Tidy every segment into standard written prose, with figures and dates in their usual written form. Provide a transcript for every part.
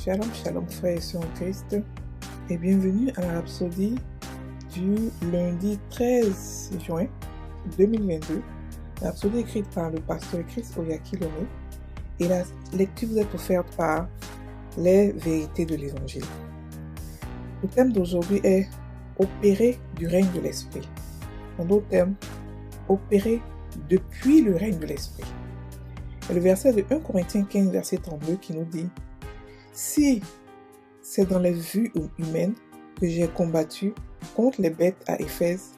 Shalom, shalom frères et sœurs en Christ et bienvenue à la rhapsodie du lundi 13 juin 2022. La rhapsodie écrite par le pasteur Chris Oyakilome et la lecture vous est offerte par les vérités de l'évangile. Le thème d'aujourd'hui est opérer du règne de l'esprit. En d'autres termes, opérer depuis le règne de l'esprit. Et le verset de 1 Corinthiens 15, verset 32 qui nous dit « Si c'est dans les vues humaines que j'ai combattu contre les bêtes à Éphèse,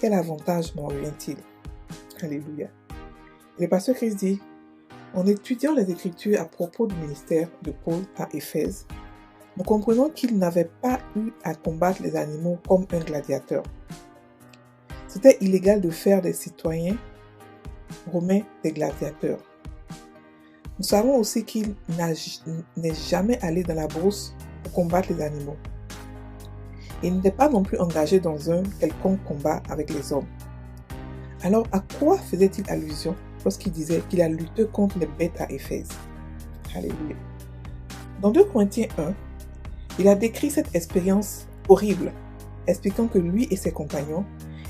quel avantage m'en revient-il » Alléluia. Et le pasteur Christ dit « En étudiant les Écritures à propos du ministère de Paul à Éphèse, nous comprenons qu'il n'avait pas eu à combattre les animaux comme un gladiateur. C'était illégal de faire des citoyens romains des gladiateurs. Nous savons aussi qu'il n'est jamais allé dans la brousse pour combattre les animaux. Il n'était pas non plus engagé dans un quelconque combat avec les hommes. Alors à quoi faisait-il allusion lorsqu'il disait qu'il a lutté contre les bêtes à Éphèse? Alléluia. Dans 2 Corinthiens 1, il a décrit cette expérience horrible, expliquant que lui et ses compagnons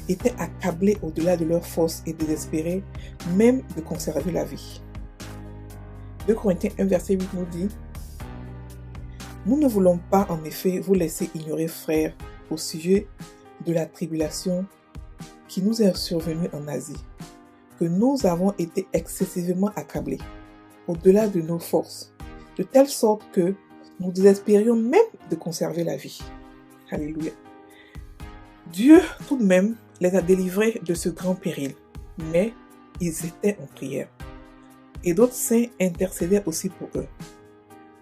étaient accablés au-delà de leurs forces et désespérés même de conserver la vie. 2 Corinthiens 1, verset 8 nous dit « Nous ne voulons pas en effet vous laisser ignorer, frères, au sujet de la tribulation qui nous est survenue en Asie, que nous avons été excessivement accablés, au-delà de nos forces, de telle sorte que nous désespérions même de conserver la vie. » Alléluia. Dieu, tout de même, les a délivrés de ce grand péril, mais ils étaient en prière. Et d'autres saints intercédaient aussi pour eux.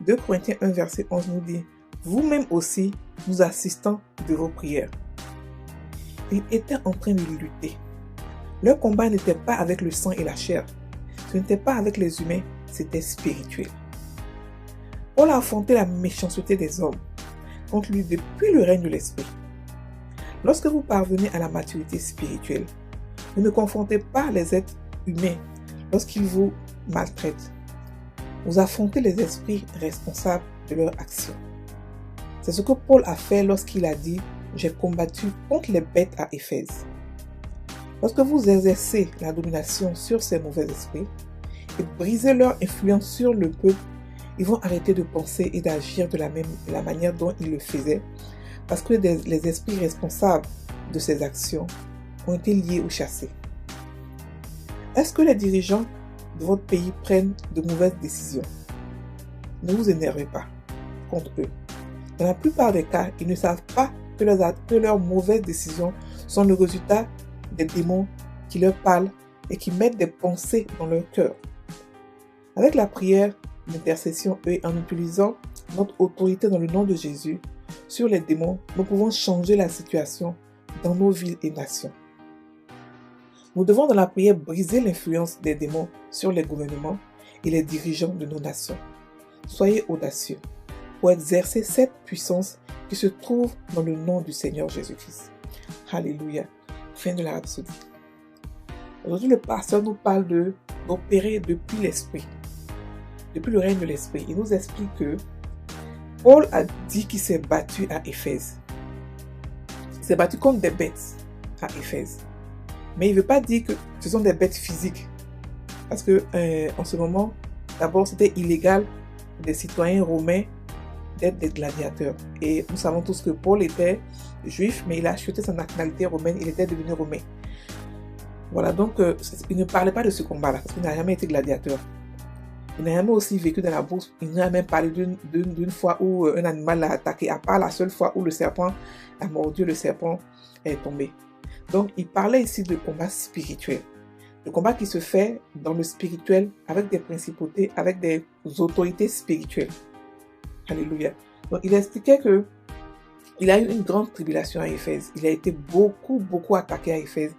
2 Corinthiens 1, verset 11 nous dit « Vous-même aussi, nous assistons de vos prières. » Ils étaient en train de lutter. Leur combat n'était pas avec le sang et la chair. Ce n'était pas avec les humains, c'était spirituel. Paul a affronté la méchanceté des hommes contre lui depuis le règne de l'esprit. Lorsque vous parvenez à la maturité spirituelle, vous ne confrontez pas les êtres humains lorsqu'ils vous maltraitent. Vous affrontez les esprits responsables de leurs actions. C'est ce que Paul a fait lorsqu'il a dit « J'ai combattu contre les bêtes à Éphèse ». Lorsque vous exercez la domination sur ces mauvais esprits et brisez leur influence sur le peuple, ils vont arrêter de penser et d'agir de la manière dont ils le faisaient parce que les esprits responsables de ces actions ont été liés ou chassés. Est-ce que les dirigeants de votre pays prennent de mauvaises décisions? Ne vous énervez pas contre eux. Dans la plupart des cas, ils ne savent pas que leurs mauvaises décisions sont le résultat des démons qui leur parlent et qui mettent des pensées dans leur cœur. Avec la prière, l'intercession et en utilisant notre autorité dans le nom de Jésus sur les démons, nous pouvons changer la situation dans nos villes et nations. Nous devons dans la prière briser l'influence des démons sur les gouvernements et les dirigeants de nos nations. Soyez audacieux pour exercer cette puissance qui se trouve dans le nom du Seigneur Jésus-Christ. Alléluia. Fin de la rhapsodie. Aujourd'hui, le pasteur nous parle d'opérer depuis l'esprit, depuis le règne de l'esprit. Il nous explique que Paul a dit qu'il s'est battu à Éphèse. Il s'est battu contre des bêtes à Éphèse. Mais il ne veut pas dire que ce sont des bêtes physiques. Parce que en ce moment, d'abord, c'était illégal des citoyens romains d'être des gladiateurs. Et nous savons tous que Paul était juif, mais il a acheté sa nationalité romaine, il était devenu romain. Voilà, donc il ne parlait pas de ce combat-là, parce qu'il n'a jamais été gladiateur. Il n'a jamais aussi vécu dans la bourse, il n'a même parlé d'une fois où un animal l'a attaqué, à part la seule fois où le serpent a mordu, le serpent est tombé. Donc, il parlait ici de combat spirituel. Le combat qui se fait dans le spirituel avec des principautés, avec des autorités spirituelles. Alléluia. Donc, il expliquait que il a eu une grande tribulation à Éphèse. Il a été beaucoup attaqué à Éphèse.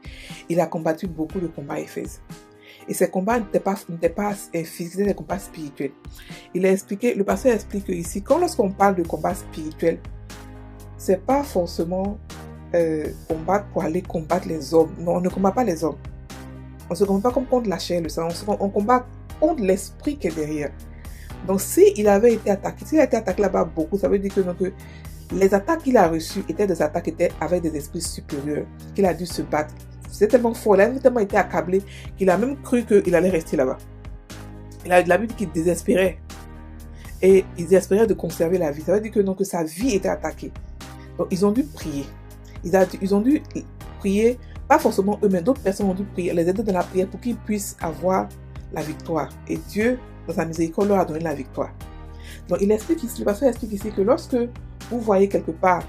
Il a combattu beaucoup de combats à Éphèse. Et ces combats n'étaient pas physiques, c'était des combats spirituels. Il a expliqué, le pasteur explique ici, lorsqu'on parle de combat spirituel, c'est pas forcément combattre pour aller combattre les hommes. Non, on ne combat pas les hommes. On ne se combat pas comme contre la chair et le sang. On combat contre l'esprit qui est derrière. Donc, s'il avait été attaqué, s'il a été attaqué là-bas beaucoup, ça veut dire que, donc, les attaques qu'il a reçues étaient des attaques qui étaient avec des esprits supérieurs, qu'il a dû se battre. C'était tellement fort, il a tellement été accablé qu'il a même cru qu'il allait rester là-bas. Il a vu qu'il désespérait. Et il désespérait de conserver la vie. Ça veut dire que, donc, sa vie était attaquée. Donc, ils ont dû prier. Ils ont dû prier, pas forcément eux, mais d'autres personnes ont dû prier, les aider dans la prière pour qu'ils puissent avoir la victoire. Et Dieu, dans sa miséricorde, leur a donné la victoire. Donc, le pasteur explique ici que lorsque vous voyez quelque part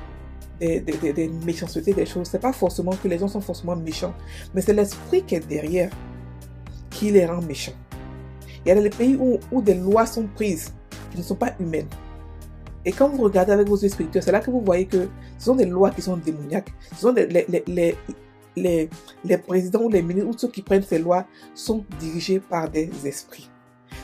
des méchancetés, des choses, c'est pas forcément que les gens sont forcément méchants, mais c'est l'esprit qui est derrière qui les rend méchants. Il y a des pays où des lois sont prises qui ne sont pas humaines. Et quand vous regardez avec vos yeux spirituels, c'est là que vous voyez que ce sont des lois qui sont démoniaques. Ce sont les présidents ou les ministres ou ceux qui prennent ces lois sont dirigés par des esprits.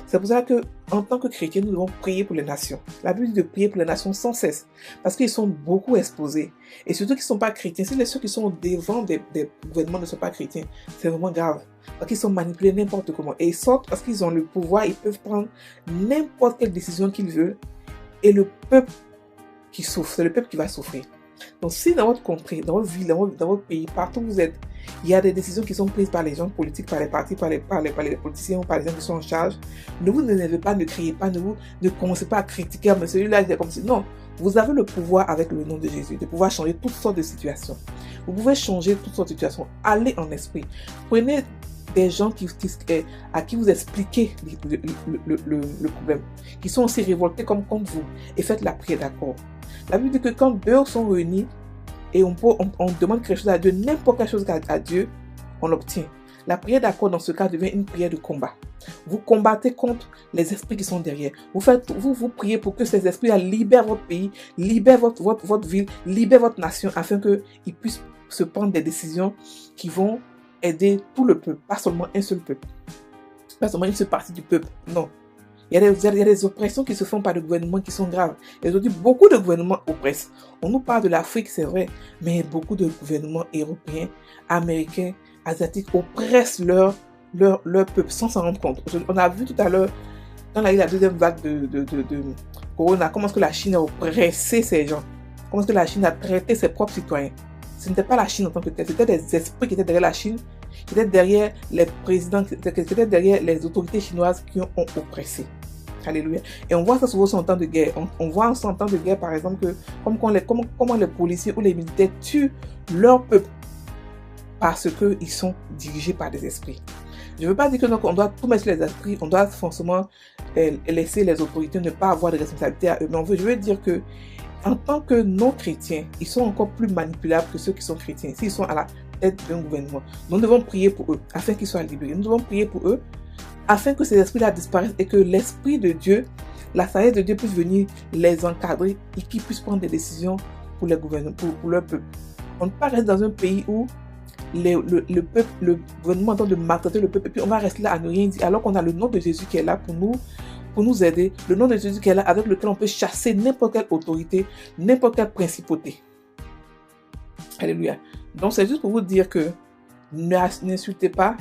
C'est pour ça que, en tant que chrétiens, nous devons prier pour les nations. La Bible dit de prier pour les nations sans cesse, parce qu'ils sont beaucoup exposés. Et surtout qu'ils ne sont pas chrétiens. Si ceux qui sont devant des gouvernements ne sont pas chrétiens, c'est vraiment grave. Parce qu'ils sont manipulés n'importe comment. Et ils sortent parce qu'ils ont le pouvoir, ils peuvent prendre n'importe quelle décision qu'ils veulent. Et le peuple qui souffre, c'est le peuple qui va souffrir. Donc si dans votre contrée, dans votre ville, dans votre pays, partout où vous êtes, il y a des décisions qui sont prises par les gens politiques, par les partis, par les politiciens ou par les gens qui sont en charge, ne vous énervez pas, ne criez pas, ne commencez pas à critiquer, mais celui-là, il est comme si... Non, vous avez le pouvoir avec le nom de Jésus, de pouvoir changer toutes sortes de situations. Vous pouvez changer toutes sortes de situations. Allez en esprit. Prenez des gens à qui vous expliquez le problème, qui sont aussi révoltés comme vous, et faites la prière d'accord. La Bible dit que quand deux sont réunis et on demande quelque chose à Dieu, n'importe quelle chose à Dieu, on l'obtient. La prière d'accord dans ce cas devient une prière de combat. Vous combattez contre les esprits qui sont derrière. Vous priez pour que ces esprits libèrent votre pays, libèrent votre ville, libèrent votre nation, afin qu'ils puissent se prendre des décisions qui vont aider tout le peuple, pas seulement un seul peuple, pas seulement une seule partie du peuple, non. Il y a des oppressions qui se font par le gouvernement qui sont graves. Et aujourd'hui, beaucoup de gouvernements oppressent. On nous parle de l'Afrique, c'est vrai, mais beaucoup de gouvernements européens, américains, asiatiques oppressent leur peuple sans s'en rendre compte. On a vu tout à l'heure, quand il y a eu la deuxième vague de Corona, comment est-ce que la Chine a oppressé ces gens? Comment est-ce que la Chine a traité ses propres citoyens? Ce n'était pas la Chine en tant que telle, c'était des esprits qui étaient derrière la Chine, qui étaient derrière les présidents, qui étaient derrière les autorités chinoises qui ont oppressé. Alléluia. Et on voit ça souvent en temps de guerre. On voit en temps de guerre, par exemple, que comment les policiers ou les militaires tuent leur peuple parce qu'ils sont dirigés par des esprits. Je ne veux pas dire que donc, on doit tout mettre sur les esprits, on doit forcément laisser les autorités ne pas avoir de responsabilité à eux. Mais je veux dire que en tant que non-chrétiens, ils sont encore plus manipulables que ceux qui sont chrétiens, s'ils sont à la tête d'un gouvernement. Nous devons prier pour eux, afin qu'ils soient libérés. Nous devons prier pour eux, afin que ces esprits-là disparaissent et que l'Esprit de Dieu, la sagesse de Dieu puisse venir les encadrer et qu'ils puissent prendre des décisions pour les gouvernements, pour leur peuple. On ne peut pas rester dans un pays où le gouvernement tente de maltraiter le peuple et puis on va rester là à ne rien dire, alors qu'on a le nom de Jésus qui est là pour nous aider, le nom de Jésus qui est là avec lequel on peut chasser n'importe quelle autorité, n'importe quelle principauté. Alléluia. Donc c'est juste pour vous dire que n'insultez pas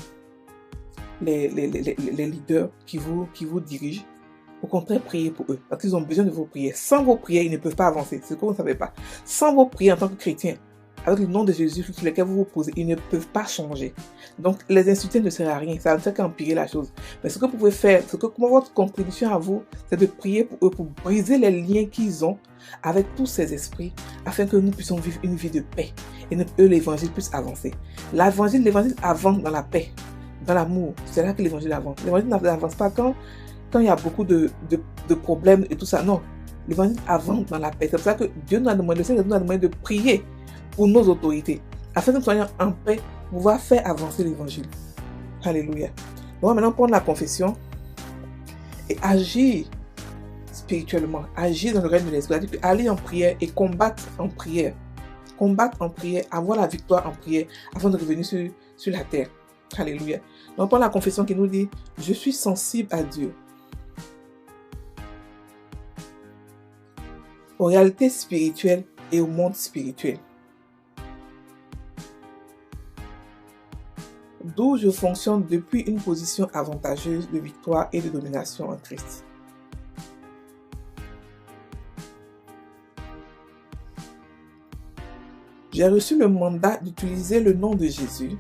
les leaders qui vous dirigent. Au contraire, priez pour eux, parce qu'ils ont besoin de vos prières. Sans vos prières, ils ne peuvent pas avancer. C'est ce que vous ne savez pas. Sans vos prières en tant que chrétiens, avec le nom de Jésus sur lequel vous vous posez, ils ne peuvent pas changer. Donc, les insulter ne sert à rien. Ça ne fait qu'empirer la chose. Mais ce que vous pouvez faire, votre contribution à vous, c'est de prier pour eux, pour briser les liens qu'ils ont avec tous ces esprits, afin que nous puissions vivre une vie de paix. Et eux, l'évangile puisse avancer. L'évangile avance dans la paix, dans l'amour. C'est là que l'évangile avance. L'évangile n'avance pas quand il y a beaucoup de problèmes et tout ça. Non. L'évangile avance dans la paix. C'est pour ça que Dieu nous a demandé, le Seigneur nous a demandé de prier pour nos autorités, afin que nous soyons en paix, pour pouvoir faire avancer l'évangile. Alléluia. On va maintenant prendre la confession et agir spirituellement, agir dans le règne de l'esprit, c'est-à-dire aller en prière et combattre en prière. Combattre en prière, avoir la victoire en prière, afin de revenir sur la terre. Alléluia. On prend la confession qui nous dit, je suis sensible à Dieu, aux réalités spirituelles et au monde spirituel, d'où je fonctionne depuis une position avantageuse de victoire et de domination en Christ. J'ai reçu le mandat d'utiliser le nom de Jésus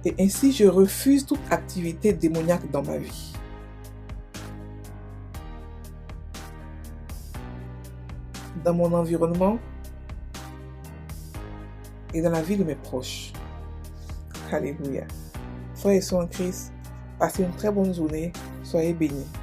et ainsi je refuse toute activité démoniaque dans ma vie. Dans mon environnement et dans la vie de mes proches. Alléluia. Frères et sœurs en Christ, passez une très bonne journée. Soyez bénis.